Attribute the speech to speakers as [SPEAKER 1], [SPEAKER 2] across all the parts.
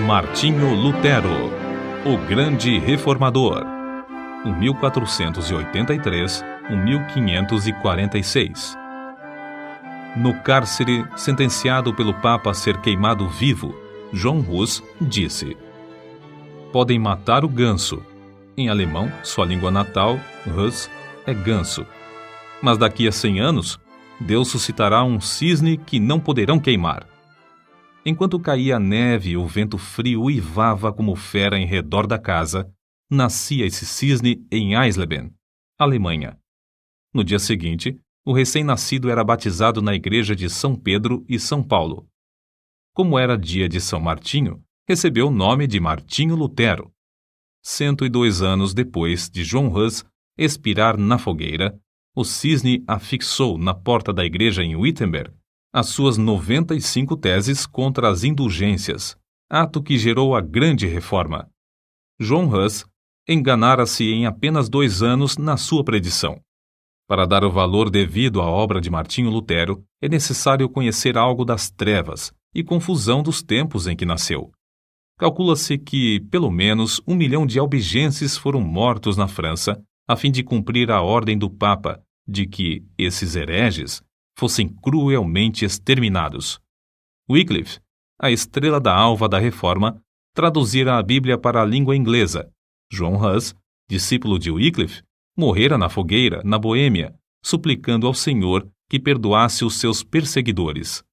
[SPEAKER 1] Martinho Lutero, o grande reformador, 1483-1546. No cárcere, sentenciado pelo Papa a ser queimado vivo, João Hus disse: podem matar o ganso. Em alemão, sua língua natal, Hus, é ganso. Mas daqui a 100 anos, Deus suscitará um cisne que não poderão queimar. Enquanto caía a neve e o vento frio uivava como fera em redor da casa, nascia esse cisne em Eisleben, Alemanha. No dia seguinte, o recém-nascido era batizado na igreja de São Pedro e São Paulo. Como era dia de São Martinho, recebeu o nome de Martinho Lutero. 102 anos depois de João Hus expirar na fogueira, o cisne afixou na porta da igreja em Wittenberg as suas 95 teses contra as indulgências, ato que gerou a grande reforma. João Hus enganara-se em apenas 2 anos na sua predição. Para dar o valor devido à obra de Martinho Lutero, é necessário conhecer algo das trevas e confusão dos tempos em que nasceu. Calcula-se que, pelo menos, 1 milhão de albigenses foram mortos na França, a fim de cumprir a ordem do Papa de que esses hereges fossem cruelmente exterminados. Wycliffe, a estrela da alva da Reforma, traduzira a Bíblia para a língua inglesa. João Hus, discípulo de Wycliffe, morrera na fogueira, na Boêmia, suplicando ao Senhor que perdoasse os seus perseguidores.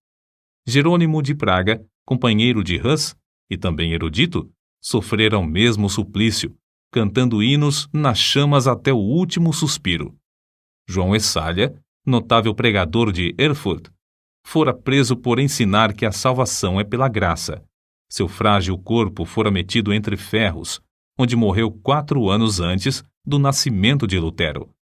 [SPEAKER 1] Jerônimo de Praga, companheiro de Hus, e também erudito, sofrera o mesmo suplício, cantando hinos nas chamas até o último suspiro. João Essália, notável pregador de Erfurt, fora preso por ensinar que a salvação é pela graça. Seu frágil corpo fora metido entre ferros, onde morreu 4 anos antes do nascimento de Lutero.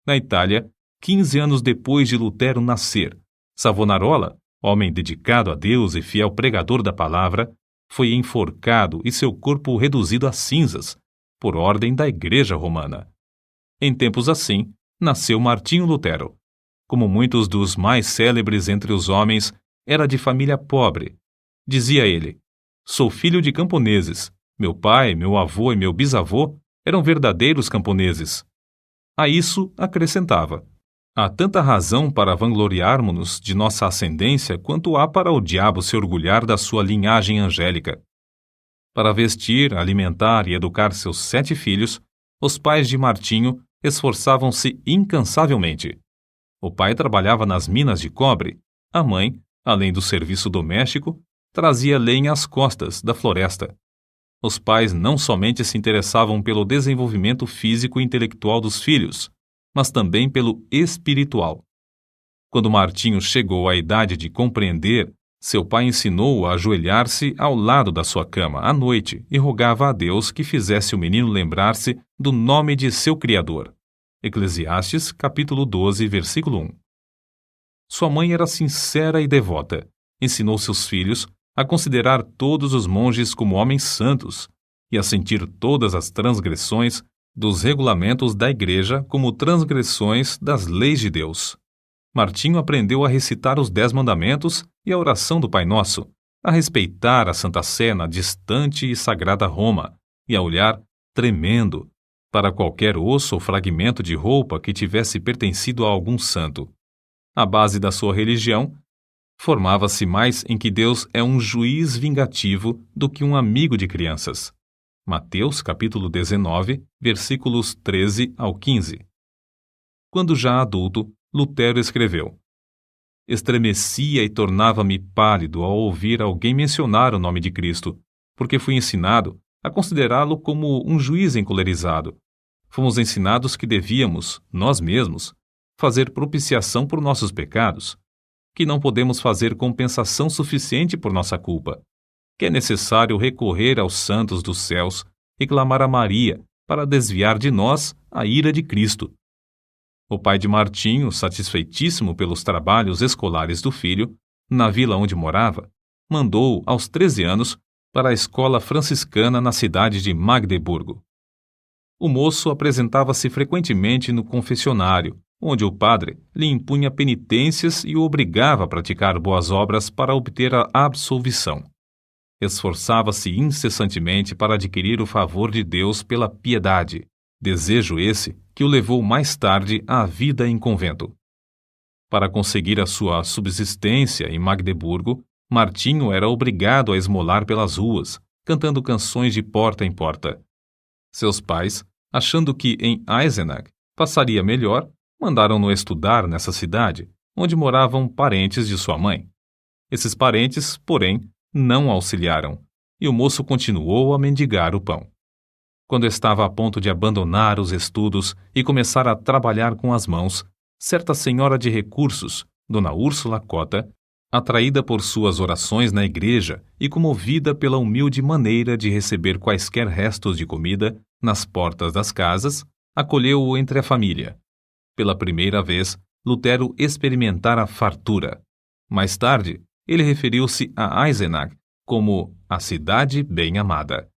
[SPEAKER 1] Na Itália, 15 anos depois de Lutero nascer, Savonarola, homem dedicado a Deus e fiel pregador da palavra, foi enforcado e seu corpo reduzido a cinzas, por ordem da Igreja Romana. Em tempos assim, nasceu Martinho Lutero. Como muitos dos mais célebres entre os homens, era de família pobre. Dizia ele: sou filho de camponeses. Meu pai, meu avô e meu bisavô eram verdadeiros camponeses. A isso acrescentava: há tanta razão para vangloriarmos-nos de nossa ascendência quanto há para o diabo se orgulhar da sua linhagem angélica. Para vestir, alimentar e educar seus 7 filhos, os pais de Martinho esforçavam-se incansavelmente. O pai trabalhava nas minas de cobre, a mãe, além do serviço doméstico, trazia lenha às costas da floresta. Os pais não somente se interessavam pelo desenvolvimento físico e intelectual dos filhos, mas também pelo espiritual. Quando Martinho chegou à idade de compreender, seu pai ensinou-o a ajoelhar-se ao lado da sua cama à noite e rogava a Deus que fizesse o menino lembrar-se do nome de seu Criador. Eclesiastes, capítulo 12, versículo 1. Sua mãe era sincera e devota. Ensinou seus filhos a considerar todos os monges como homens santos e a sentir todas as transgressões dos regulamentos da Igreja como transgressões das leis de Deus. Martinho aprendeu a recitar os 10 mandamentos e a oração do Pai Nosso, a respeitar a Santa Sé na distante e sagrada Roma e a olhar, tremendo, para qualquer osso ou fragmento de roupa que tivesse pertencido a algum santo. A base da sua religião formava-se mais em que Deus é um juiz vingativo do que um amigo de crianças. Mateus, capítulo 19, versículos 13 ao 15. Quando já adulto, Lutero escreveu: estremecia e tornava-me pálido ao ouvir alguém mencionar o nome de Cristo, porque fui ensinado a considerá-lo como um juiz encolerizado. Fomos ensinados que devíamos, nós mesmos, fazer propiciação por nossos pecados, que não podemos fazer compensação suficiente por nossa culpa, que é necessário recorrer aos santos dos céus e clamar a Maria para desviar de nós a ira de Cristo. O pai de Martinho, satisfeitíssimo pelos trabalhos escolares do filho, na vila onde morava, mandou-o aos 13 anos para a escola franciscana na cidade de Magdeburgo. O moço apresentava-se frequentemente no confessionário, onde o padre lhe impunha penitências e o obrigava a praticar boas obras para obter a absolvição. Esforçava-se incessantemente para adquirir o favor de Deus pela piedade, desejo esse que o levou mais tarde à vida em convento. Para conseguir a sua subsistência em Magdeburgo, Martinho era obrigado a esmolar pelas ruas, cantando canções de porta em porta. Seus pais, achando que em Eisenach passaria melhor, mandaram-no estudar nessa cidade, onde moravam parentes de sua mãe. Esses parentes, porém, não auxiliaram, e o moço continuou a mendigar o pão. Quando estava a ponto de abandonar os estudos e começar a trabalhar com as mãos, certa senhora de recursos, Dona Úrsula Cota, atraída por suas orações na igreja e comovida pela humilde maneira de receber quaisquer restos de comida nas portas das casas, acolheu-o entre a família. Pela primeira vez, Lutero experimentara fartura. Mais tarde, ele referiu-se a Eisenach como a cidade bem amada.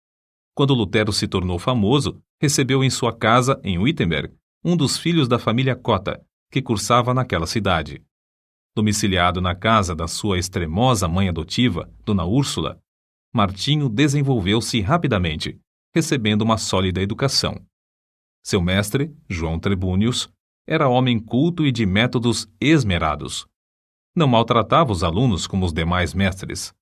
[SPEAKER 1] Quando Lutero se tornou famoso, recebeu em sua casa, em Wittenberg, um dos filhos da família Cota, que cursava naquela cidade. Domiciliado na casa da sua extremosa mãe adotiva, Dona Úrsula, Martinho desenvolveu-se rapidamente, recebendo uma sólida educação. Seu mestre, João Trebúnius, era homem culto e de métodos esmerados. Não maltratava os alunos como os demais mestres.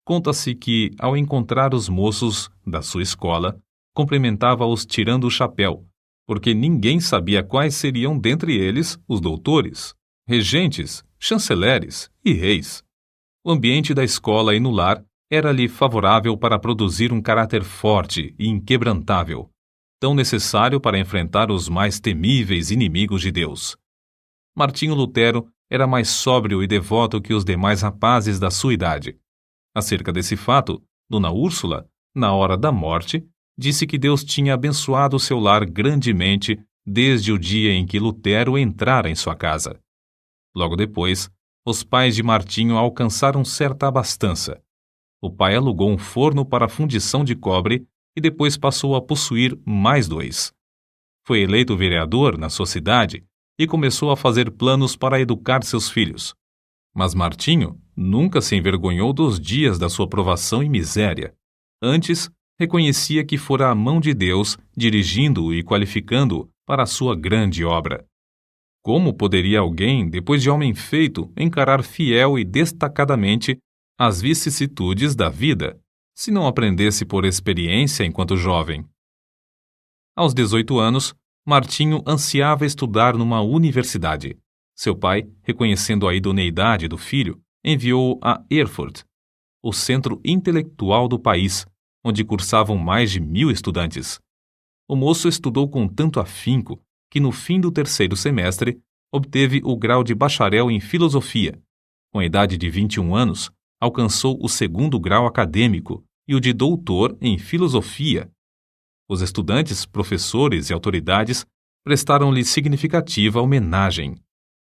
[SPEAKER 1] Conta-se que, ao encontrar os moços da sua escola, cumprimentava-os tirando o chapéu, porque ninguém sabia quais seriam dentre eles os doutores, regentes, chanceleres e reis. O ambiente da escola e no lar era-lhe favorável para produzir um caráter forte e inquebrantável, tão necessário para enfrentar os mais temíveis inimigos de Deus. Martinho Lutero era mais sóbrio e devoto que os demais rapazes da sua idade. Acerca desse fato, Dona Úrsula, na hora da morte, disse que Deus tinha abençoado seu lar grandemente desde o dia em que Lutero entrara em sua casa. Logo depois, os pais de Martinho alcançaram certa abastança. O pai alugou um forno para fundição de cobre e depois passou a possuir mais 2. Foi eleito vereador na sua cidade e começou a fazer planos para educar seus filhos. Mas Martinho nunca se envergonhou dos dias da sua provação e miséria. Antes, reconhecia que fora a mão de Deus dirigindo-o e qualificando-o para a sua grande obra. Como poderia alguém, depois de homem feito, encarar fiel e destacadamente as vicissitudes da vida, se não aprendesse por experiência enquanto jovem? Aos 18 anos, Martinho ansiava estudar numa universidade. Seu pai, reconhecendo a idoneidade do filho, enviou-o a Erfurt, o centro intelectual do país, onde cursavam mais de 1000 estudantes. O moço estudou com tanto afinco que, no fim do 3º semestre, obteve o grau de bacharel em filosofia. Com a idade de 21 anos, alcançou o 2º grau acadêmico e o de doutor em filosofia. Os estudantes, professores e autoridades prestaram-lhe significativa homenagem.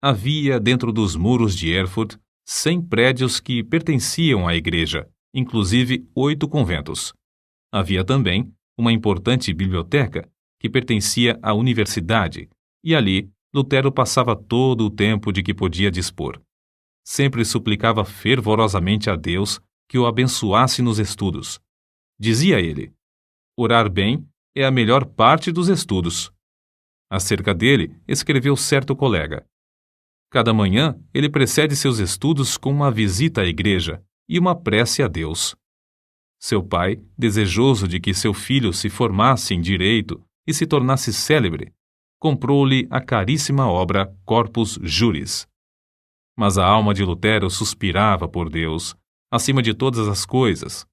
[SPEAKER 1] Havia, dentro dos muros de Erfurt, 100 prédios que pertenciam à igreja, inclusive 8 conventos. Havia também uma importante biblioteca que pertencia à universidade, e ali Lutero passava todo o tempo de que podia dispor. Sempre suplicava fervorosamente a Deus que o abençoasse nos estudos. Dizia ele: orar bem é a melhor parte dos estudos. Acerca dele, escreveu certo colega: cada manhã ele precede seus estudos com uma visita à igreja e uma prece a Deus. Seu pai, desejoso de que seu filho se formasse em direito e se tornasse célebre, comprou-lhe a caríssima obra Corpus Juris. Mas a alma de Lutero suspirava por Deus, acima de todas as coisas.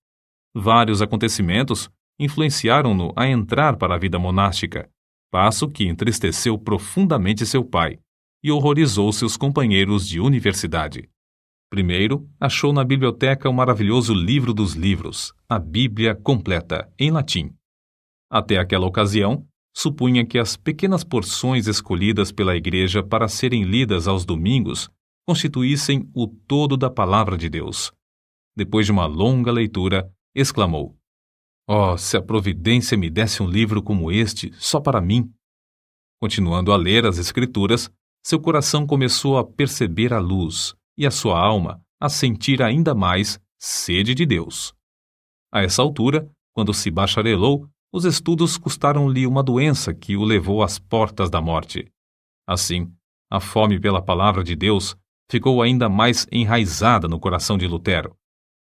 [SPEAKER 1] Vários acontecimentos influenciaram-no a entrar para a vida monástica, passo que entristeceu profundamente seu pai e horrorizou seus companheiros de universidade. Primeiro, achou na biblioteca o maravilhoso livro dos livros, a Bíblia completa, em latim. Até aquela ocasião, supunha que as pequenas porções escolhidas pela igreja para serem lidas aos domingos constituíssem o todo da palavra de Deus. Depois de uma longa leitura, exclamou: "Oh, se a providência me desse um livro como este, só para mim!" Continuando a ler as Escrituras, seu coração começou a perceber a luz e a sua alma a sentir ainda mais sede de Deus. A essa altura, quando se bacharelou, os estudos custaram-lhe uma doença que o levou às portas da morte. Assim, a fome pela palavra de Deus ficou ainda mais enraizada no coração de Lutero.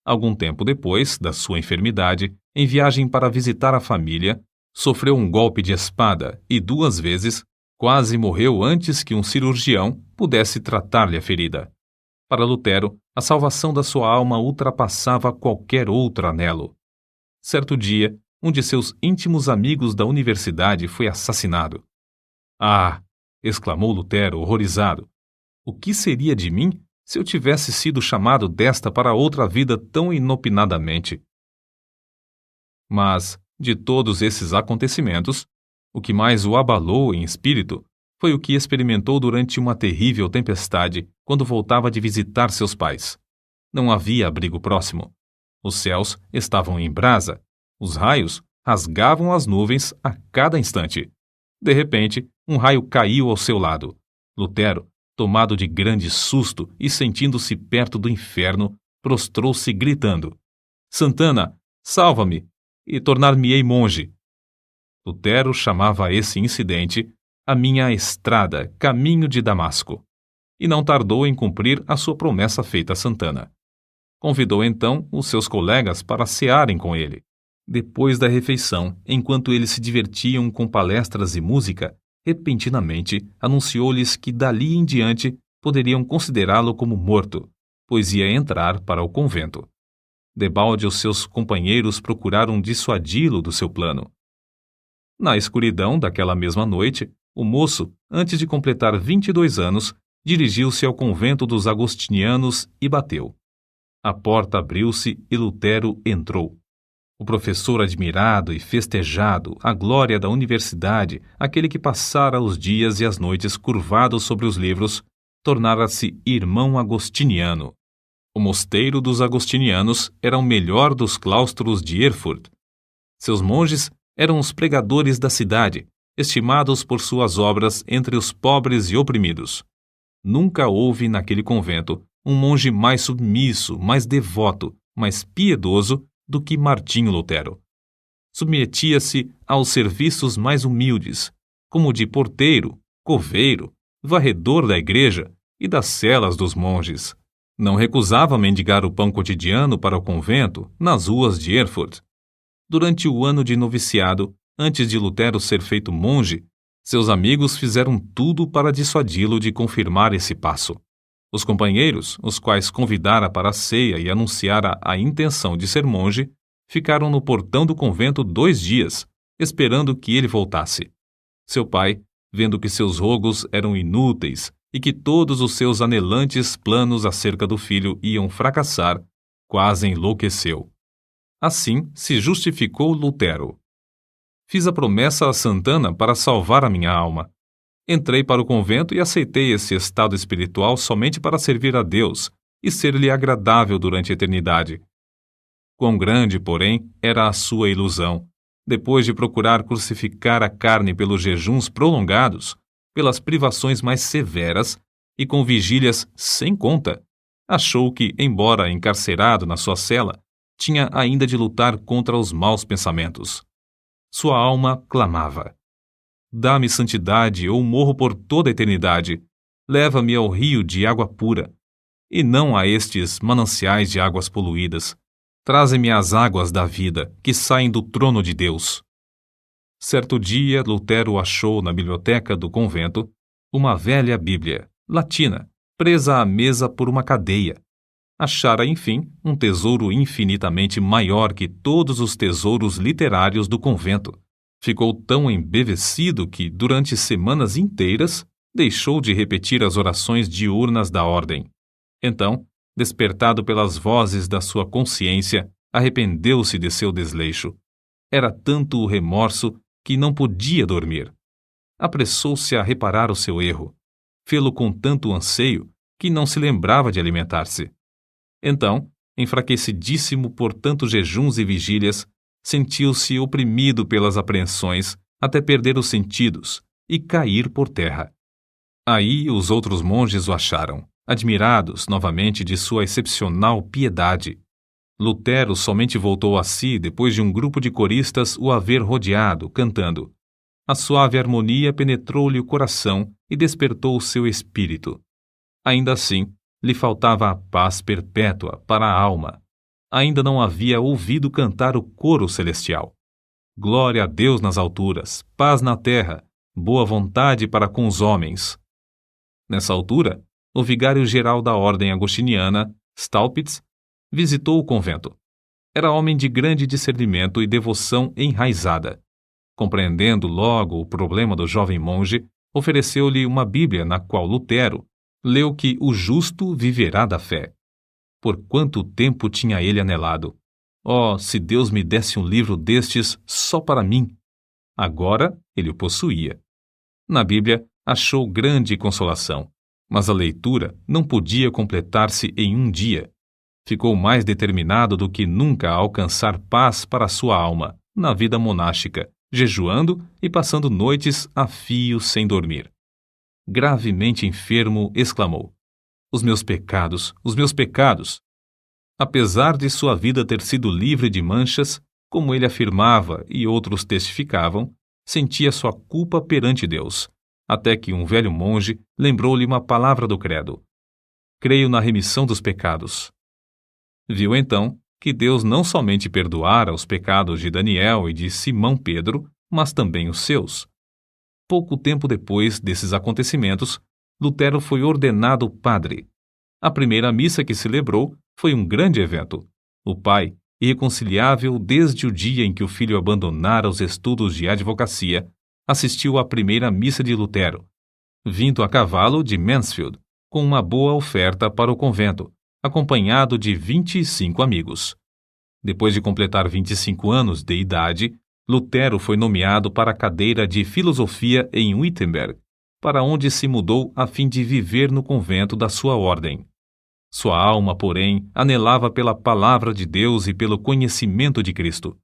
[SPEAKER 1] Algum tempo depois da sua enfermidade, em viagem para visitar a família, sofreu um golpe de espada e 2 vezes quase morreu antes que um cirurgião pudesse tratar-lhe a ferida. Para Lutero, a salvação da sua alma ultrapassava qualquer outro anelo. Certo dia, um de seus íntimos amigos da universidade foi assassinado. Ah! Exclamou Lutero, horrorizado. O que seria de mim se eu tivesse sido chamado desta para outra vida tão inopinadamente? Mas, de todos esses acontecimentos, o que mais o abalou em espírito foi o que experimentou durante uma terrível tempestade quando voltava de visitar seus pais. Não havia abrigo próximo. Os céus estavam em brasa. Os raios rasgavam as nuvens a cada instante. De repente, um raio caiu ao seu lado. Lutero, tomado de grande susto e sentindo-se perto do inferno, prostrou-se gritando: Santana, salva-me, e tornar-me-ei monge. Lutero chamava esse incidente a minha estrada, caminho de Damasco, e não tardou em cumprir a sua promessa feita a Santana. Convidou então os seus colegas para cearem com ele. Depois da refeição, enquanto eles se divertiam com palestras e música, repentinamente anunciou-lhes que dali em diante poderiam considerá-lo como morto, pois ia entrar para o convento. Debalde e os seus companheiros procuraram dissuadi-lo do seu plano. Na escuridão daquela mesma noite, o moço, antes de completar 22 anos, dirigiu-se ao convento dos agostinianos e bateu. A porta abriu-se e Lutero entrou. O professor admirado e festejado, a glória da universidade, aquele que passara os dias e as noites curvado sobre os livros, tornara-se irmão agostiniano. O mosteiro dos agostinianos era o melhor dos claustros de Erfurt. Seus monges eram os pregadores da cidade, estimados por suas obras entre os pobres e oprimidos. Nunca houve naquele convento um monge mais submisso, mais devoto, mais piedoso do que Martinho Lutero. Submetia-se aos serviços mais humildes, como de porteiro, coveiro, varredor da igreja e das celas dos monges. Não recusava mendigar o pão cotidiano para o convento, nas ruas de Erfurt. Durante o ano de noviciado, antes de Lutero ser feito monge, seus amigos fizeram tudo para dissuadi-lo de confirmar esse passo. Os companheiros, os quais convidara para a ceia e anunciara a intenção de ser monge, ficaram no portão do convento 2 dias, esperando que ele voltasse. Seu pai, vendo que seus rogos eram inúteis e que todos os seus anelantes planos acerca do filho iam fracassar, quase enlouqueceu. Assim se justificou Lutero. Fiz a promessa a Santana para salvar a minha alma. Entrei para o convento e aceitei esse estado espiritual somente para servir a Deus e ser-lhe agradável durante a eternidade. Quão grande, porém, era a sua ilusão, depois de procurar crucificar a carne pelos jejuns prolongados, pelas privações mais severas e com vigílias sem conta, achou que, embora encarcerado na sua cela, tinha ainda de lutar contra os maus pensamentos. Sua alma clamava: dá-me santidade ou morro por toda a eternidade. Leva-me ao rio de água pura, e não a estes mananciais de águas poluídas. Traze-me as águas da vida, que saem do trono de Deus. Certo dia, Lutero achou na biblioteca do convento uma velha Bíblia, latina, presa à mesa por uma cadeia. Achara, enfim, um tesouro infinitamente maior que todos os tesouros literários do convento. Ficou tão embevecido que, durante semanas inteiras, deixou de repetir as orações diurnas da ordem. Então, despertado pelas vozes da sua consciência, arrependeu-se de seu desleixo. Era tanto o remorso que não podia dormir. Apressou-se a reparar o seu erro. Fê-lo com tanto anseio que não se lembrava de alimentar-se. Então, enfraquecidíssimo por tantos jejuns e vigílias, sentiu-se oprimido pelas apreensões até perder os sentidos e cair por terra. Aí os outros monges o acharam, admirados novamente de sua excepcional piedade. Lutero somente voltou a si depois de um grupo de coristas o haver rodeado, cantando. A suave harmonia penetrou-lhe o coração e despertou o seu espírito. Ainda assim, lhe faltava a paz perpétua para a alma. Ainda não havia ouvido cantar o coro celestial. Glória a Deus nas alturas, paz na terra, boa vontade para com os homens. Nessa altura, o vigário-geral da ordem agostiniana, Staupitz, visitou o convento. Era homem de grande discernimento e devoção enraizada. Compreendendo logo o problema do jovem monge, ofereceu-lhe uma Bíblia na qual Lutero leu que o justo viverá da fé. Por quanto tempo tinha ele anelado! Oh, se Deus me desse um livro destes só para mim! Agora ele o possuía. Na Bíblia achou grande consolação, mas a leitura não podia completar-se em um dia. Ficou mais determinado do que nunca a alcançar paz para sua alma, na vida monástica, jejuando e passando noites a fio sem dormir. Gravemente enfermo, exclamou: os meus pecados, os meus pecados! Apesar de sua vida ter sido livre de manchas, como ele afirmava e outros testificavam, sentia sua culpa perante Deus, até que um velho monge lembrou-lhe uma palavra do credo: creio na remissão dos pecados. Viu então que Deus não somente perdoara os pecados de Daniel e de Simão Pedro, mas também os seus. Pouco tempo depois desses acontecimentos, Lutero foi ordenado padre. A primeira missa que celebrou foi um grande evento. O pai, irreconciliável desde o dia em que o filho abandonara os estudos de advocacia, assistiu à primeira missa de Lutero, vindo a cavalo de Mansfield, com uma boa oferta para o convento, acompanhado de 25 amigos. Depois de completar 25 anos de idade, Lutero foi nomeado para a cadeira de filosofia em Wittenberg, para onde se mudou a fim de viver no convento da sua ordem. Sua alma, porém, anelava pela palavra de Deus e pelo conhecimento de Cristo.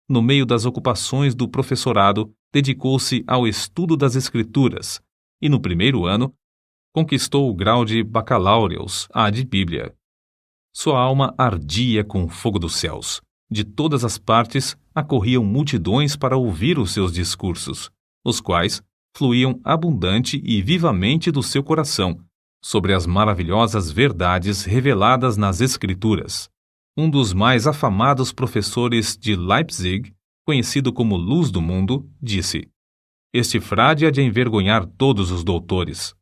[SPEAKER 1] No meio das ocupações do professorado, dedicou-se ao estudo das Escrituras e, no primeiro ano, conquistou o grau de bacalaureus ad Bíblia. Sua alma ardia com o fogo dos céus. De todas as partes acorriam multidões para ouvir os seus discursos, os quais fluíam abundante e vivamente do seu coração, sobre as maravilhosas verdades reveladas nas Escrituras. Um dos mais afamados professores de Leipzig, conhecido como Luz do Mundo, disse: este frade há de envergonhar todos os doutores.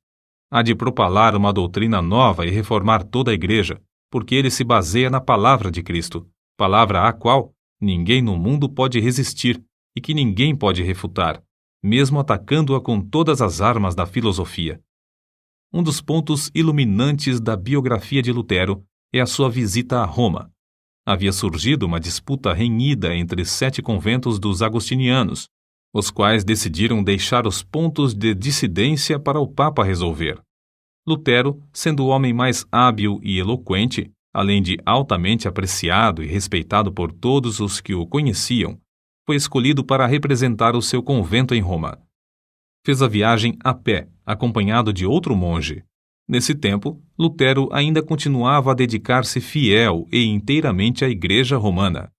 [SPEAKER 1] Há de propalar uma doutrina nova e reformar toda a igreja, porque ele se baseia na palavra de Cristo, palavra à qual ninguém no mundo pode resistir e que ninguém pode refutar, mesmo atacando-a com todas as armas da filosofia. Um dos pontos iluminantes da biografia de Lutero é a sua visita a Roma. Havia surgido uma disputa renhida entre 7 conventos dos agostinianos, os quais decidiram deixar os pontos de dissidência para o Papa resolver. Lutero, sendo o homem mais hábil e eloquente, além de altamente apreciado e respeitado por todos os que o conheciam, foi escolhido para representar o seu convento em Roma. Fez a viagem a pé, acompanhado de outro monge. Nesse tempo, Lutero ainda continuava a dedicar-se fiel e inteiramente à Igreja Romana.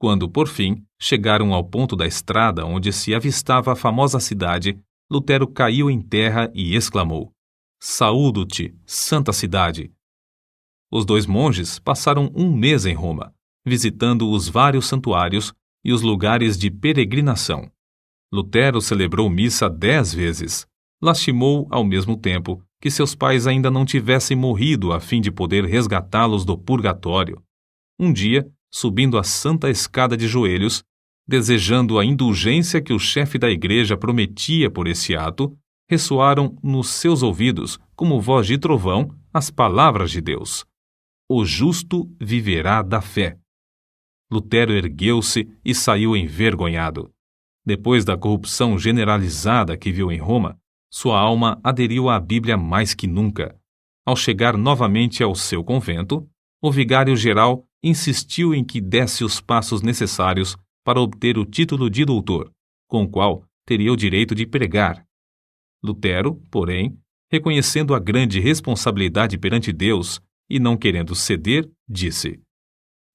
[SPEAKER 1] Quando, por fim, chegaram ao ponto da estrada onde se avistava a famosa cidade, Lutero caiu em terra e exclamou: saúdo-te, santa cidade! Os 2 monges passaram um mês em Roma, visitando os vários santuários e os lugares de peregrinação. Lutero celebrou missa 10 vezes. Lastimou, ao mesmo tempo, que seus pais ainda não tivessem morrido a fim de poder resgatá-los do purgatório. Um dia, subindo a santa escada de joelhos, desejando a indulgência que o chefe da igreja prometia por esse ato, ressoaram nos seus ouvidos, como voz de trovão, as palavras de Deus: o justo viverá da fé. Lutero ergueu-se e saiu envergonhado. Depois da corrupção generalizada que viu em Roma, sua alma aderiu à Bíblia mais que nunca. Ao chegar novamente ao seu convento, o vigário-geral insistiu em que desse os passos necessários para obter o título de doutor, com o qual teria o direito de pregar. Lutero, porém, reconhecendo a grande responsabilidade perante Deus e não querendo ceder, disse: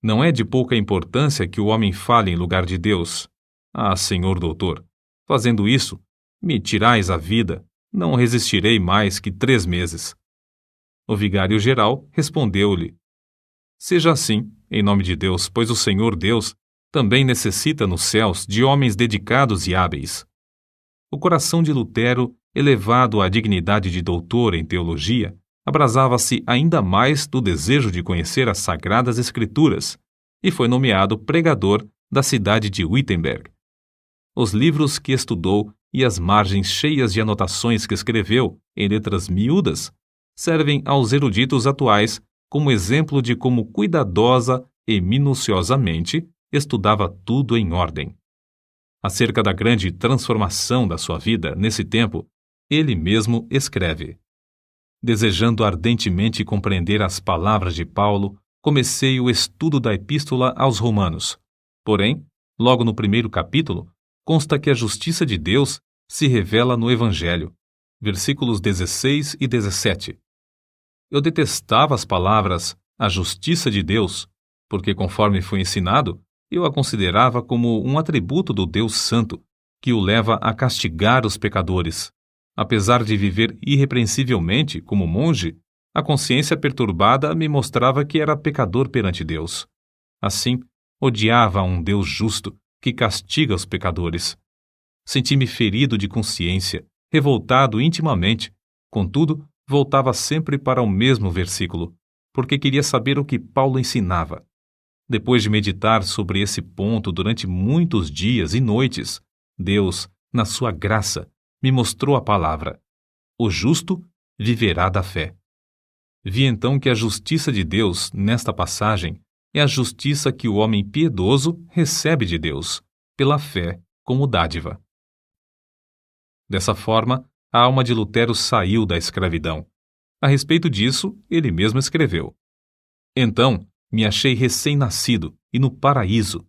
[SPEAKER 1] Não é de pouca importância que o homem fale em lugar de Deus. Ah, senhor doutor, fazendo isso, me tirais a vida, não resistirei mais que 3 meses. O vigário-geral respondeu-lhe: seja assim, em nome de Deus, pois o Senhor Deus também necessita nos céus de homens dedicados e hábeis. O coração de Lutero, elevado à dignidade de doutor em teologia, abrasava-se ainda mais do desejo de conhecer as Sagradas Escrituras e foi nomeado pregador da cidade de Wittenberg. Os livros que estudou e as margens cheias de anotações que escreveu, em letras miúdas, servem aos eruditos atuais como exemplo de como cuidadosa e minuciosamente estudava tudo em ordem. Acerca da grande transformação da sua vida nesse tempo, ele mesmo escreve: desejando ardentemente compreender as palavras de Paulo, comecei o estudo da Epístola aos Romanos. Porém, logo no primeiro capítulo, consta que a justiça de Deus se revela no Evangelho. Versículos 16 e 17. Eu detestava as palavras "a justiça de Deus", porque, conforme foi ensinado, eu a considerava como um atributo do Deus Santo, que o leva a castigar os pecadores. Apesar de viver irrepreensivelmente como monge, a consciência perturbada me mostrava que era pecador perante Deus. Assim, odiava um Deus justo que castiga os pecadores. Senti-me ferido de consciência, revoltado intimamente. Contudo, voltava sempre para o mesmo versículo, porque queria saber o que Paulo ensinava. Depois de meditar sobre esse ponto durante muitos dias e noites, Deus, na sua graça, me mostrou a palavra: o justo viverá da fé. Vi então que a justiça de Deus, nesta passagem, é a justiça que o homem piedoso recebe de Deus, pela fé como dádiva. Dessa forma, a alma de Lutero saiu da escravidão. A respeito disso, ele mesmo escreveu: então, me achei recém-nascido e no paraíso.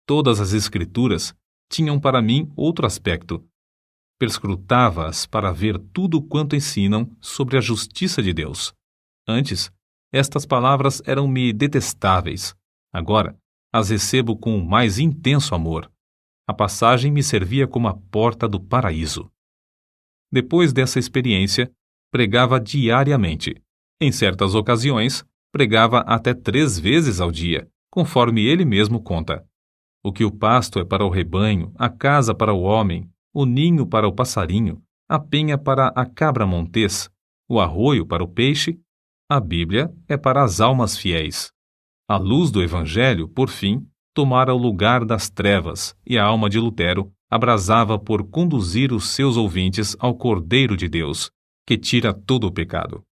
[SPEAKER 1] Todas as Escrituras tinham para mim outro aspecto. Perscrutava-as para ver tudo quanto ensinam sobre a justiça de Deus. Antes, estas palavras eram-me detestáveis. Agora, as recebo com o mais intenso amor. A passagem me servia como a porta do paraíso. Depois dessa experiência, pregava diariamente. Em certas ocasiões, pregava até 3 vezes ao dia, conforme ele mesmo conta. O que o pasto é para o rebanho, a casa para o homem, o ninho para o passarinho, a penha para a cabra montês, o arroio para o peixe, a Bíblia é para as almas fiéis. A luz do Evangelho, por fim, tomara o lugar das trevas, e a alma de Lutero abrasava por conduzir os seus ouvintes ao Cordeiro de Deus, que tira todo o pecado.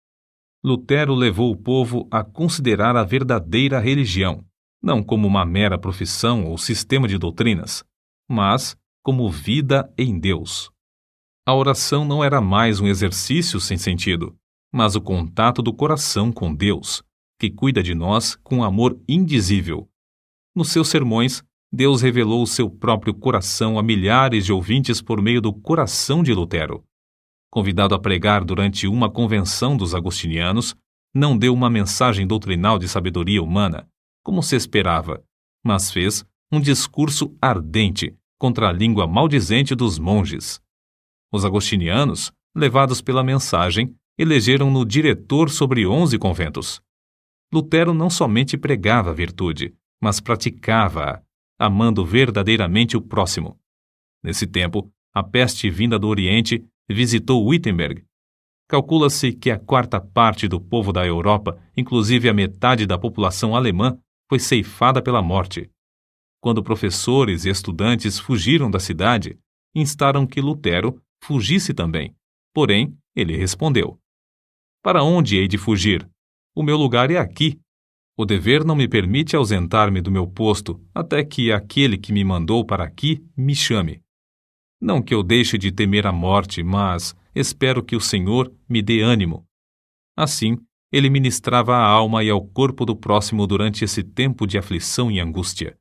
[SPEAKER 1] Lutero levou o povo a considerar a verdadeira religião, não como uma mera profissão ou sistema de doutrinas, mas como vida em Deus. A oração não era mais um exercício sem sentido, mas o contato do coração com Deus, que cuida de nós com amor indizível. Nos seus sermões, Deus revelou o seu próprio coração a milhares de ouvintes por meio do coração de Lutero. Convidado a pregar durante uma convenção dos agostinianos, não deu uma mensagem doutrinal de sabedoria humana, como se esperava, mas fez um discurso ardente contra a língua maldizente dos monges. Os agostinianos, levados pela mensagem, elegeram-no diretor sobre 11 conventos. Lutero não somente pregava a virtude, mas praticava-a, amando verdadeiramente o próximo. Nesse tempo, a peste vinda do Oriente visitou Wittenberg. Calcula-se que a 1/4 do povo da Europa, inclusive a metade da população alemã, foi ceifada pela morte. Quando professores e estudantes fugiram da cidade, instaram que Lutero fugisse também. Porém, ele respondeu: para onde hei de fugir? O meu lugar é aqui. O dever não me permite ausentar-me do meu posto até que aquele que me mandou para aqui me chame. Não que eu deixe de temer a morte, mas espero que o Senhor me dê ânimo. Assim, ele ministrava à alma e ao corpo do próximo durante esse tempo de aflição e angústia.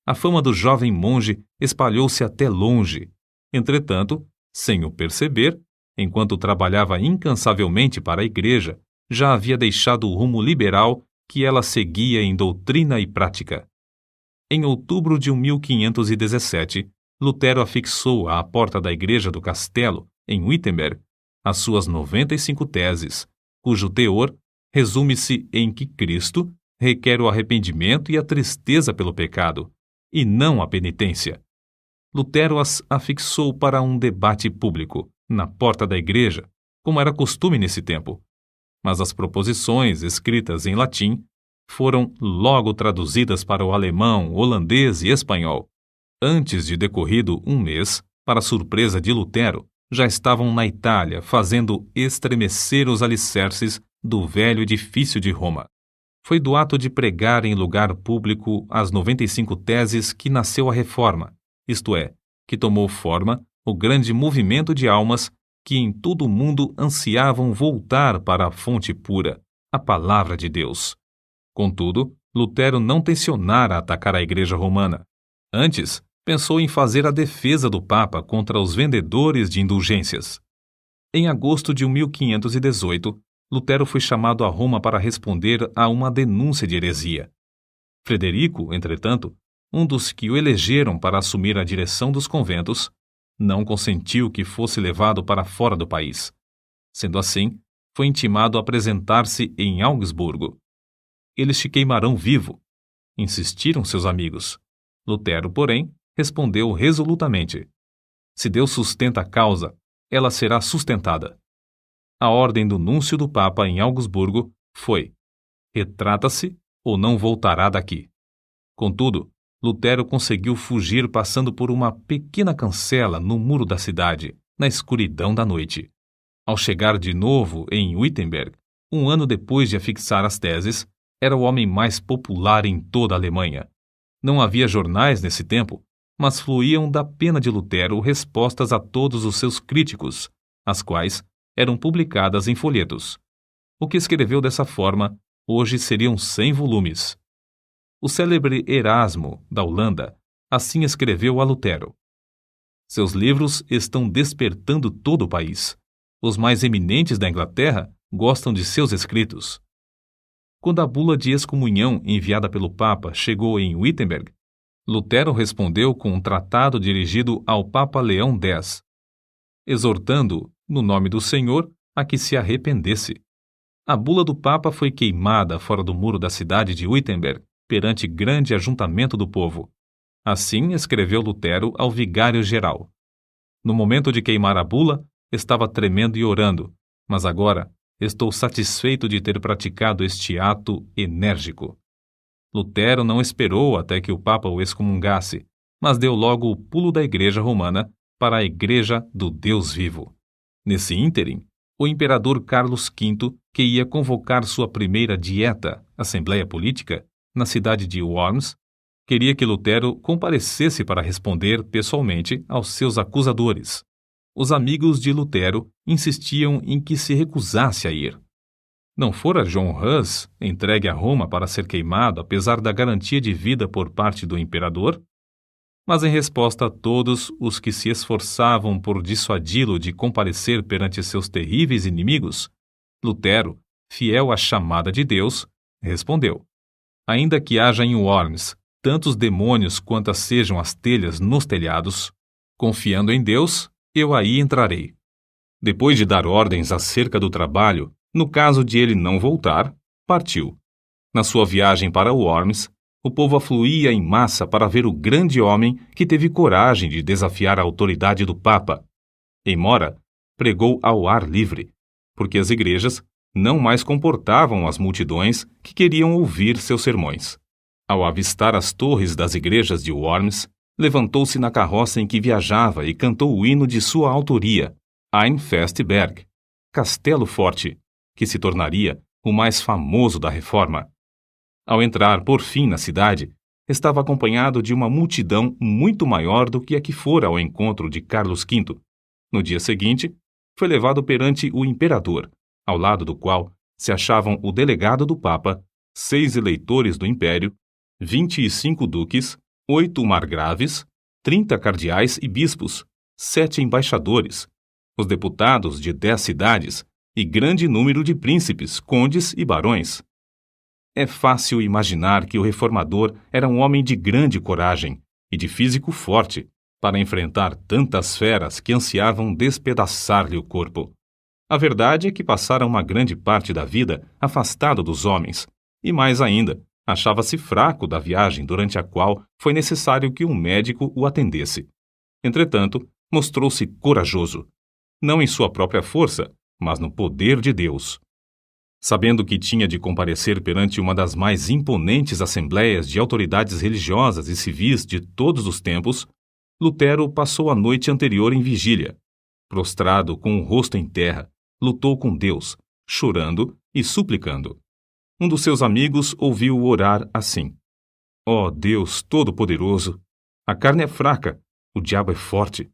[SPEAKER 1] A fama do jovem monge espalhou-se até longe. Entretanto, sem o perceber, enquanto trabalhava incansavelmente para a igreja, já havia deixado o rumo liberal que ela seguia em doutrina e prática. Em outubro de 1517, Lutero afixou à porta da igreja do castelo, em Wittenberg, as suas 95 teses, cujo teor resume-se em que Cristo requer o arrependimento e a tristeza pelo pecado, e não a penitência. Lutero as afixou para um debate público, na porta da igreja, como era costume nesse tempo. Mas as proposições, escritas em latim, foram logo traduzidas para o alemão, holandês e espanhol. Antes de decorrido um mês, para surpresa de Lutero, já estavam na Itália fazendo estremecer os alicerces do velho edifício de Roma. Foi do ato de pregar em lugar público as 95 teses que nasceu a Reforma, isto é, que tomou forma o grande movimento de almas que em todo o mundo ansiavam voltar para a fonte pura, a palavra de Deus. Contudo, Lutero não tencionara atacar a Igreja Romana. Antes, pensou em fazer a defesa do Papa contra os vendedores de indulgências. Em agosto de 1518, Lutero foi chamado a Roma para responder a uma denúncia de heresia. Frederico, entretanto, um dos que o elegeram para assumir a direção dos conventos, não consentiu que fosse levado para fora do país. Sendo assim, foi intimado a apresentar-se em Augsburgo. Eles te queimarão vivo, insistiram seus amigos. Lutero, porém, respondeu resolutamente: se Deus sustenta a causa, ela será sustentada. A ordem do núncio do Papa em Augsburgo foi: retrata-se ou não voltará daqui. Contudo, Lutero conseguiu fugir passando por uma pequena cancela no muro da cidade, na escuridão da noite. Ao chegar de novo em Wittenberg, um ano depois de afixar as teses, era o homem mais popular em toda a Alemanha. Não havia jornais nesse tempo, mas fluíam da pena de Lutero respostas a todos os seus críticos, as quais eram publicadas em folhetos. O que escreveu dessa forma, hoje seriam 100 volumes. O célebre Erasmo, da Holanda, assim escreveu a Lutero: seus livros estão despertando todo o país. Os mais eminentes da Inglaterra gostam de seus escritos. Quando a bula de excomunhão enviada pelo Papa chegou em Wittenberg, Lutero respondeu com um tratado dirigido ao Papa Leão X, exortando-o, no nome do Senhor, a que se arrependesse. A bula do Papa foi queimada fora do muro da cidade de Wittenberg, perante grande ajuntamento do povo. Assim escreveu Lutero ao vigário-geral. No momento de queimar a bula, estava tremendo e orando, mas agora estou satisfeito de ter praticado este ato enérgico. Lutero não esperou até que o Papa o excomungasse, mas deu logo o pulo da Igreja Romana para a Igreja do Deus vivo. Nesse ínterim, o imperador Carlos V, que ia convocar sua primeira dieta, Assembleia Política, na cidade de Worms, queria que Lutero comparecesse para responder pessoalmente aos seus acusadores. Os amigos de Lutero insistiam em que se recusasse a ir. Não fora John Hus entregue a Roma para ser queimado apesar da garantia de vida por parte do imperador? Mas em resposta a todos os que se esforçavam por dissuadi-lo de comparecer perante seus terríveis inimigos, Lutero, fiel à chamada de Deus, respondeu: ainda que haja em Worms tantos demônios quantas sejam as telhas nos telhados, confiando em Deus, eu aí entrarei. Depois de dar ordens acerca do trabalho, no caso de ele não voltar, partiu. Na sua viagem para Worms, o povo afluía em massa para ver o grande homem que teve coragem de desafiar a autoridade do Papa. Em Mora, pregou ao ar livre, porque as igrejas não mais comportavam as multidões que queriam ouvir seus sermões. Ao avistar as torres das igrejas de Worms, levantou-se na carroça em que viajava e cantou o hino de sua autoria, Ein Festberg, Castelo Forte, que se tornaria o mais famoso da Reforma. Ao entrar, por fim, na cidade, estava acompanhado de uma multidão muito maior do que a que fora ao encontro de Carlos V. No dia seguinte, foi levado perante o imperador, ao lado do qual se achavam o delegado do Papa, 6 eleitores do Império, 25 duques, 8 margraves, 30 cardeais e bispos, 7 embaixadores, os deputados de 10 cidades e grande número de príncipes, condes e barões. É fácil imaginar que o reformador era um homem de grande coragem e de físico forte para enfrentar tantas feras que ansiavam despedaçar-lhe o corpo. A verdade é que passara uma grande parte da vida afastado dos homens, e mais ainda, achava-se fraco da viagem durante a qual foi necessário que um médico o atendesse. Entretanto, mostrou-se corajoso, não em sua própria força, mas no poder de Deus. Sabendo que tinha de comparecer perante uma das mais imponentes assembleias de autoridades religiosas e civis de todos os tempos, Lutero passou a noite anterior em vigília. Prostrado com o rosto em terra, lutou com Deus, chorando e suplicando. Um dos seus amigos ouviu-o orar assim: Ó Deus Todo-Poderoso, a carne é fraca, o diabo é forte.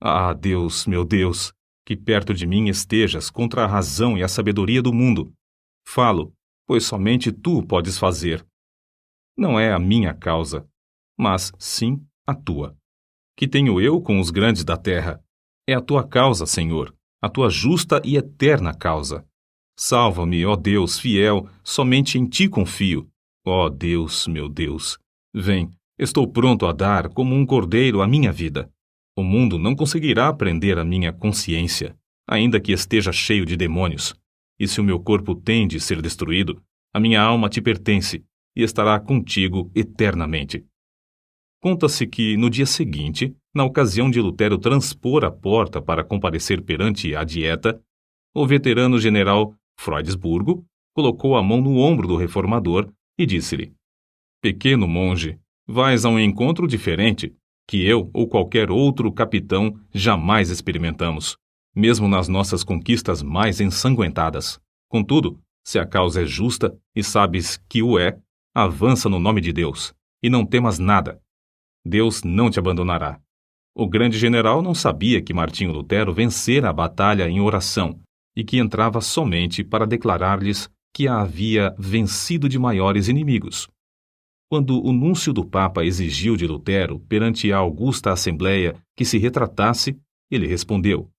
[SPEAKER 1] Ah, Deus, meu Deus, que perto de mim estejas contra a razão e a sabedoria do mundo. Falo, pois somente tu podes fazer. Não é a minha causa, mas sim a tua. Que tenho eu com os grandes da terra? É a tua causa, Senhor, a tua justa e eterna causa. Salva-me, ó Deus fiel, somente em ti confio. Ó Deus, meu Deus, vem, estou pronto a dar como um cordeiro a minha vida. O mundo não conseguirá prender a minha consciência, ainda que esteja cheio de demônios. E se o meu corpo tem de ser destruído, a minha alma te pertence e estará contigo eternamente. Conta-se que, no dia seguinte, na ocasião de Lutero transpor a porta para comparecer perante a Dieta, o veterano general Freudsburgo colocou a mão no ombro do reformador e disse-lhe: Pequeno monge, vais a um encontro diferente, que eu ou qualquer outro capitão jamais experimentamos, mesmo nas nossas conquistas mais ensanguentadas. Contudo, se a causa é justa e sabes que o é, avança no nome de Deus, e não temas nada. Deus não te abandonará. O grande general não sabia que Martinho Lutero vencera a batalha em oração e que entrava somente para declarar-lhes que a havia vencido de maiores inimigos. Quando o núncio do Papa exigiu de Lutero, perante a augusta Assembleia, que se retratasse, ele respondeu: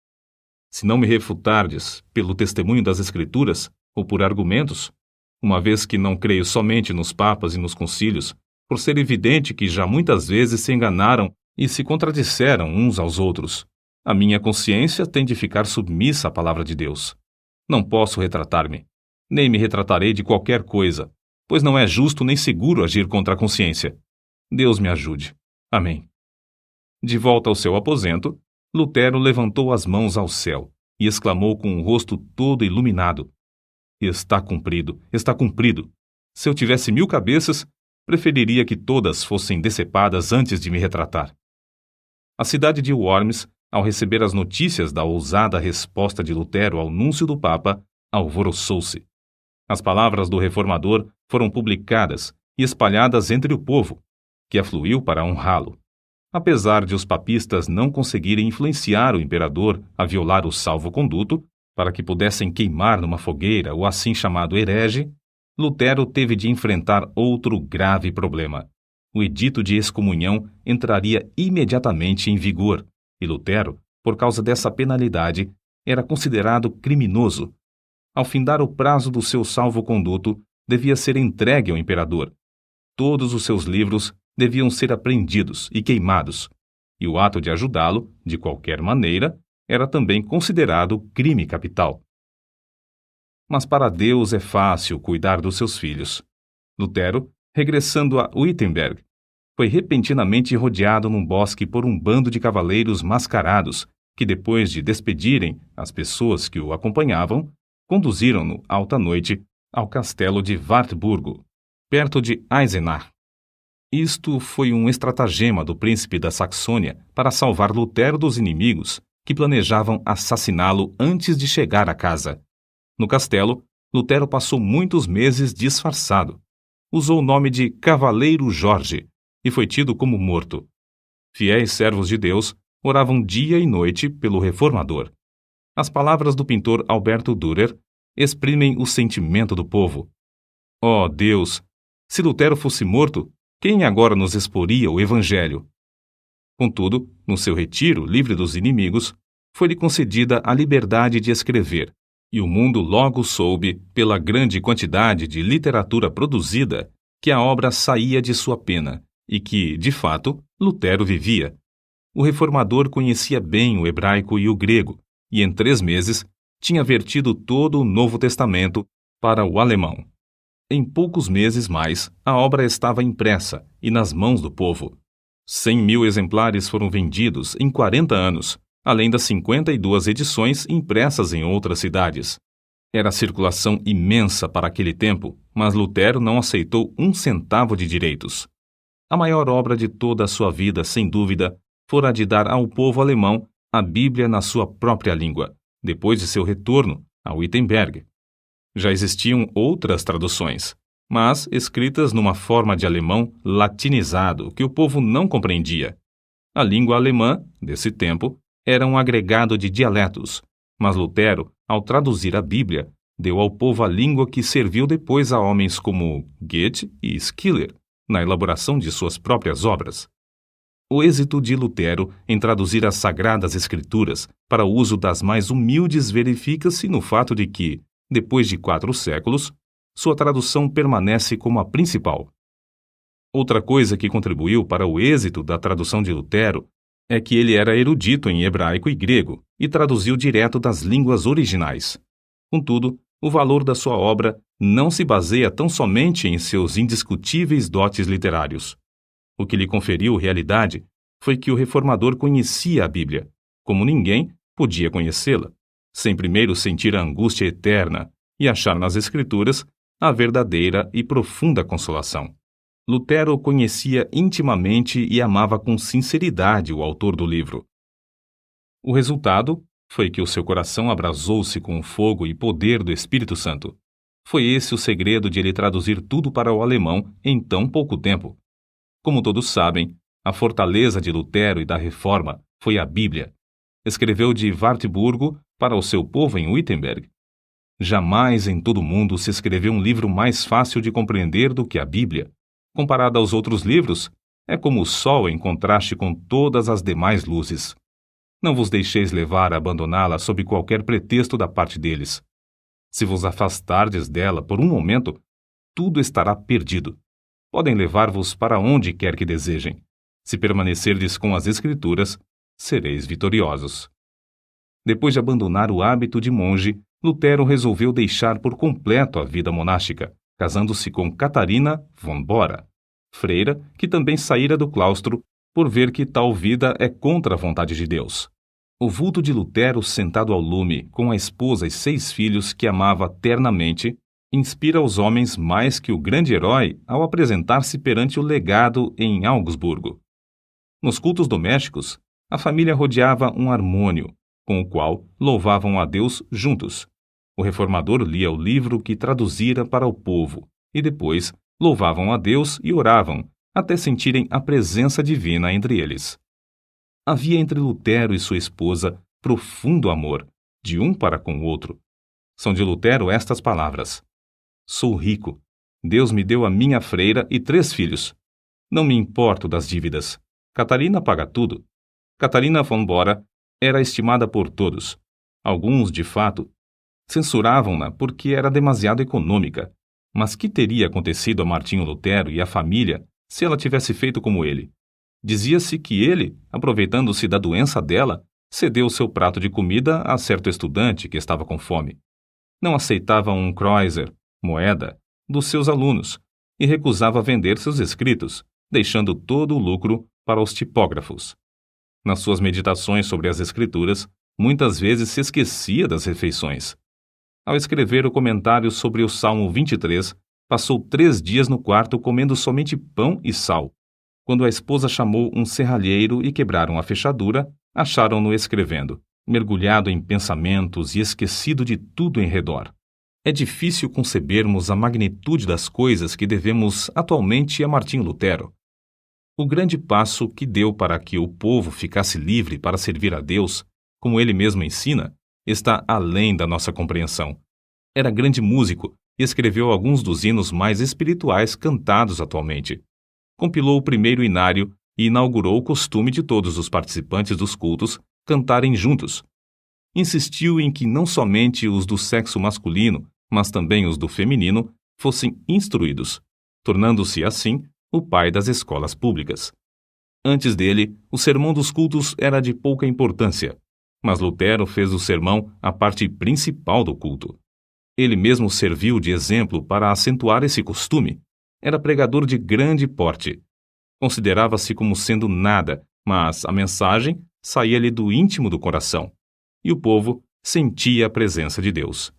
[SPEAKER 1] Se não me refutardes pelo testemunho das Escrituras ou por argumentos, uma vez que não creio somente nos papas e nos concílios, por ser evidente que já muitas vezes se enganaram e se contradisseram uns aos outros, a minha consciência tem de ficar submissa à palavra de Deus. Não posso retratar-me, nem me retratarei de qualquer coisa, pois não é justo nem seguro agir contra a consciência. Deus me ajude. Amém. De volta ao seu aposento, Lutero levantou as mãos ao céu e exclamou com o rosto todo iluminado: Está cumprido, está cumprido. Se eu tivesse 1000 cabeças, preferiria que todas fossem decepadas antes de me retratar. A cidade de Worms, ao receber as notícias da ousada resposta de Lutero ao núncio do Papa, alvoroçou-se. As palavras do reformador foram publicadas e espalhadas entre o povo, que afluiu para honrá-lo. Apesar de os papistas não conseguirem influenciar o imperador a violar o salvo-conduto, para que pudessem queimar numa fogueira o assim chamado herege, Lutero teve de enfrentar outro grave problema. O edito de excomunhão entraria imediatamente em vigor, e Lutero, por causa dessa penalidade, era considerado criminoso. Ao findar o prazo do seu salvo-conduto, devia ser entregue ao imperador. Todos os seus livros deviam ser apreendidos e queimados, e o ato de ajudá-lo, de qualquer maneira, era também considerado crime capital. Mas para Deus é fácil cuidar dos seus filhos. Lutero, regressando a Wittenberg, foi repentinamente rodeado num bosque por um bando de cavaleiros mascarados, que depois de despedirem as pessoas que o acompanhavam, conduziram-no alta noite ao castelo de Wartburgo, perto de Eisenach. Isto foi um estratagema do príncipe da Saxônia para salvar Lutero dos inimigos que planejavam assassiná-lo antes de chegar à casa. No castelo, Lutero passou muitos meses disfarçado. Usou o nome de Cavaleiro Jorge e foi tido como morto. Fiéis servos de Deus oravam dia e noite pelo reformador. As palavras do pintor Alberto Dürer exprimem o sentimento do povo. Ó Deus, se Lutero fosse morto, quem agora nos exporia o Evangelho? Contudo, no seu retiro livre dos inimigos, foi-lhe concedida a liberdade de escrever, E o mundo logo soube, pela grande quantidade de literatura produzida, que a obra saía de sua pena e que, de fato, Lutero vivia. O reformador conhecia bem o hebraico e o grego, e em 3 meses tinha vertido todo o Novo Testamento para o alemão. Em poucos meses mais, a obra estava impressa e nas mãos do povo. 100.000 exemplares foram vendidos em 40 anos, além das 52 edições impressas em outras cidades. Era circulação imensa para aquele tempo, mas Lutero não aceitou 1 centavo de direitos. A maior obra de toda a sua vida, sem dúvida, fora a de dar ao povo alemão a Bíblia na sua própria língua, depois de seu retorno a Wittenberg. Já existiam outras traduções, mas escritas numa forma de alemão latinizado que o povo não compreendia. A língua alemã, desse tempo, era um agregado de dialetos, mas Lutero, ao traduzir a Bíblia, deu ao povo a língua que serviu depois a homens como Goethe e Schiller, na elaboração de suas próprias obras. O êxito de Lutero em traduzir as Sagradas Escrituras para o uso das mais humildes verifica-se no fato de que, depois de 4 séculos, sua tradução permanece como a principal. Outra coisa que contribuiu para o êxito da tradução de Lutero é que ele era erudito em hebraico e grego e traduziu direto das línguas originais. Contudo, o valor da sua obra não se baseia tão somente em seus indiscutíveis dotes literários. O que lhe conferiu realidade foi que o reformador conhecia a Bíblia, como ninguém podia conhecê-la, sem primeiro sentir a angústia eterna e achar nas Escrituras a verdadeira e profunda consolação. Lutero conhecia intimamente e amava com sinceridade o autor do livro. O resultado foi que o seu coração abrasou-se com o fogo e poder do Espírito Santo. Foi esse o segredo de ele traduzir tudo para o alemão em tão pouco tempo. Como todos sabem, a fortaleza de Lutero e da Reforma foi a Bíblia. Escreveu de Wartburgo para o seu povo em Wittenberg. Jamais em todo o mundo se escreveu um livro mais fácil de compreender do que a Bíblia. Comparada aos outros livros, é como o sol em contraste com todas as demais luzes. Não vos deixeis levar a abandoná-la sob qualquer pretexto da parte deles. Se vos afastardes dela por um momento, tudo estará perdido. Podem levar-vos para onde quer que desejem. Se permanecerdes com as Escrituras, sereis vitoriosos. Depois de abandonar o hábito de monge, Lutero resolveu deixar por completo a vida monástica, casando-se com Catarina von Bora, freira que também saíra do claustro por ver que tal vida é contra a vontade de Deus. O vulto de Lutero sentado ao lume, com a esposa e 6 filhos que amava ternamente, inspira os homens mais que o grande herói ao apresentar-se perante o legado em Augsburgo. Nos cultos domésticos, a família rodeava um harmônio, com o qual louvavam a Deus juntos. O reformador lia o livro que traduzira para o povo, e depois louvavam a Deus e oravam, até sentirem a presença divina entre eles. Havia entre Lutero e sua esposa profundo amor, de um para com o outro. São de Lutero estas palavras: Sou rico. Deus me deu a minha freira e 3 filhos. Não me importo das dívidas. Catarina paga tudo. Catarina von Bora era estimada por todos. Alguns, de fato, censuravam-na porque era demasiado econômica. Mas que teria acontecido a Martinho Lutero e à família se ela tivesse feito como ele? Dizia-se que ele, aproveitando-se da doença dela, cedeu seu prato de comida a certo estudante que estava com fome. Não aceitava um kreuzer, moeda, dos seus alunos e recusava vender seus escritos, deixando todo o lucro para os tipógrafos. Nas suas meditações sobre as Escrituras, muitas vezes se esquecia das refeições. Ao escrever o comentário sobre o Salmo 23, passou 3 dias no quarto comendo somente pão e sal. Quando a esposa chamou um serralheiro e quebraram a fechadura, acharam-no escrevendo, mergulhado em pensamentos e esquecido de tudo em redor. É difícil concebermos a magnitude das coisas que devemos atualmente a Martinho Lutero. O grande passo que deu para que o povo ficasse livre para servir a Deus, como ele mesmo ensina, está além da nossa compreensão. Era grande músico e escreveu alguns dos hinos mais espirituais cantados atualmente. Compilou o primeiro inário e inaugurou o costume de todos os participantes dos cultos cantarem juntos. insistiu em que não somente os do sexo masculino, mas também os do feminino, fossem instruídos, tornando-se, assim, o pai das escolas públicas. Antes dele, o sermão dos cultos era de pouca importância, mas Lutero fez do sermão a parte principal do culto. Ele mesmo serviu de exemplo para acentuar esse costume. Era pregador de grande porte. Considerava-se como sendo nada, mas a mensagem saía-lhe do íntimo do coração, e o povo sentia a presença de Deus.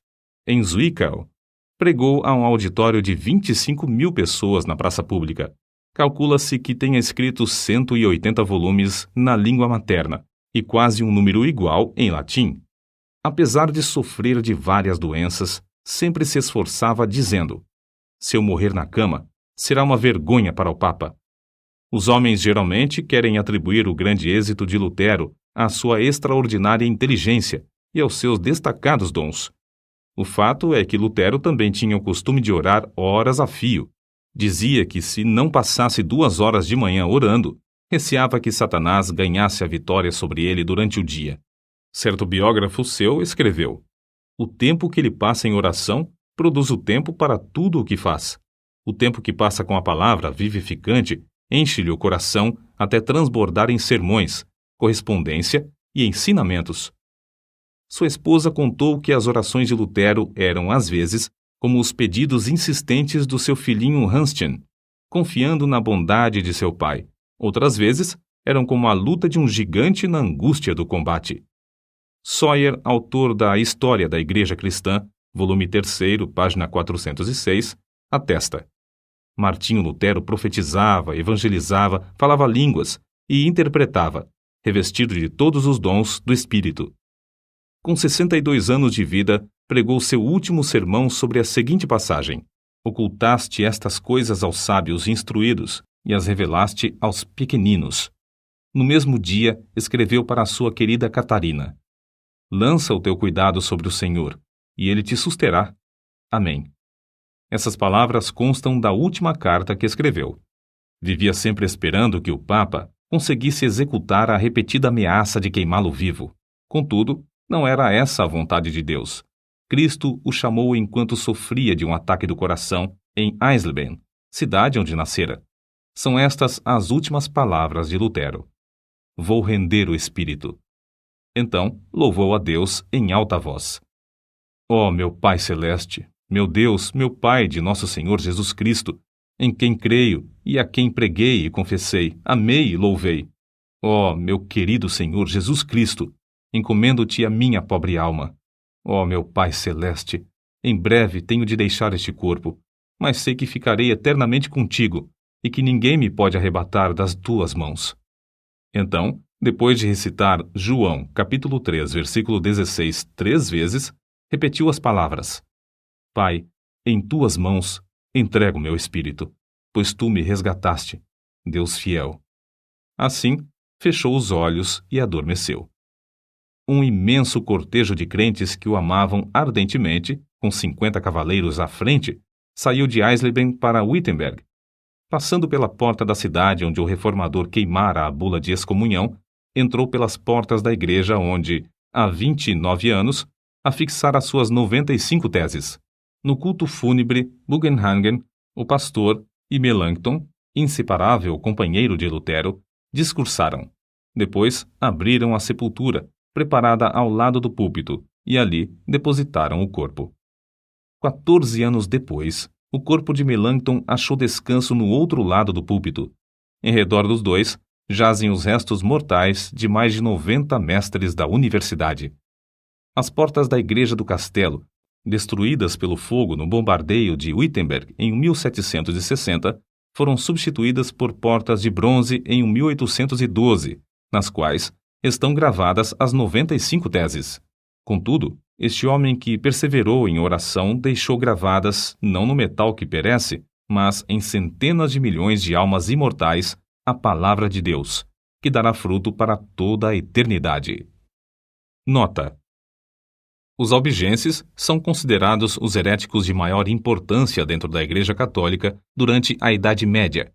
[SPEAKER 1] Em Zwickau, pregou a um auditório de 25.000 pessoas na praça pública. Calcula-se que tenha escrito 180 volumes na língua materna e quase um número igual em latim. Apesar de sofrer de várias doenças, sempre se esforçava dizendo: se eu morrer na cama, será uma vergonha para o Papa. Os homens geralmente querem atribuir o grande êxito de Lutero à sua extraordinária inteligência e aos seus destacados dons. O fato é que Lutero também tinha o costume de orar horas a fio. Dizia que se não passasse 2 horas de manhã orando, receava que Satanás ganhasse a vitória sobre ele durante o dia. Certo biógrafo seu escreveu: o tempo que ele passa em oração produz o tempo para tudo o que faz. O tempo que passa com a palavra vivificante enche-lhe o coração até transbordar em sermões, correspondência e ensinamentos. Sua esposa contou que as orações de Lutero eram, às vezes, como os pedidos insistentes do seu filhinho Hanschen, confiando na bondade de seu pai. Outras vezes, eram como a luta de um gigante na angústia do combate. Sawyer, autor da História da Igreja Cristã, volume 3, página 406, atesta: Martinho Lutero profetizava, evangelizava, falava línguas e interpretava, revestido de todos os dons do Espírito. Com 62 anos de vida, pregou seu último sermão sobre a seguinte passagem: ocultaste estas coisas aos sábios instruídos e as revelaste aos pequeninos. No mesmo dia, escreveu para a sua querida Catarina: lança o teu cuidado sobre o Senhor, e ele te susterá. Amém. Essas palavras constam da última carta que escreveu. Vivia sempre esperando que o Papa conseguisse executar a repetida ameaça de queimá-lo vivo. Contudo, não era essa a vontade de Deus. Cristo o chamou enquanto sofria de um ataque do coração em Eisleben, cidade onde nascera. São estas as últimas palavras de Lutero: vou render o espírito. Então, louvou a Deus em alta voz: ó meu Pai Celeste, meu Deus, meu Pai de nosso Senhor Jesus Cristo, em quem creio e a quem preguei e confessei, amei e louvei. Ó meu querido Senhor Jesus Cristo, encomendo-te a minha pobre alma. Ó meu Pai Celeste, em breve tenho de deixar este corpo, mas sei que ficarei eternamente contigo e que ninguém me pode arrebatar das tuas mãos. Então, depois de recitar João, capítulo 3, versículo 16, 3 vezes, repetiu as palavras: Pai, em tuas mãos entrego meu espírito, pois tu me resgataste, Deus fiel. Assim, fechou os olhos e adormeceu. Um imenso cortejo de crentes que o amavam ardentemente, com 50 cavaleiros à frente, saiu de Eisleben para Wittenberg. Passando pela porta da cidade onde o reformador queimara a bula de excomunhão, entrou pelas portas da igreja onde, há 29 anos, afixara suas 95 teses. No culto fúnebre, Bugenhagen, o pastor, e Melanchthon, inseparável companheiro de Lutero, discursaram. Depois, abriram a sepultura, preparada ao lado do púlpito, e ali depositaram o corpo. 14 anos depois, o corpo de Melanchthon achou descanso no outro lado do púlpito. Em redor dos dois, jazem os restos mortais de mais de 90 mestres da universidade. As portas da igreja do castelo, destruídas pelo fogo no bombardeio de Wittenberg em 1760, foram substituídas por portas de bronze em 1812, nas quais estão gravadas as 95 teses. Contudo, este homem que perseverou em oração deixou gravadas, não no metal que perece, mas em centenas de milhões de almas imortais, a palavra de Deus, que dará fruto para toda a eternidade. Nota: os albigenses são considerados os heréticos de maior importância dentro da Igreja Católica durante a Idade Média.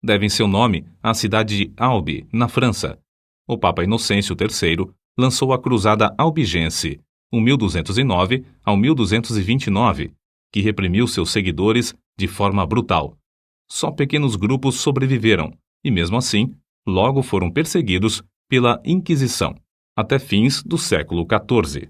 [SPEAKER 1] Devem seu nome à cidade de Albi, na França. O Papa Inocêncio III lançou a Cruzada Albigense, 1209 ao 1229, que reprimiu seus seguidores de forma brutal. Só pequenos grupos sobreviveram e, mesmo assim, logo foram perseguidos pela Inquisição, até fins do século XIV.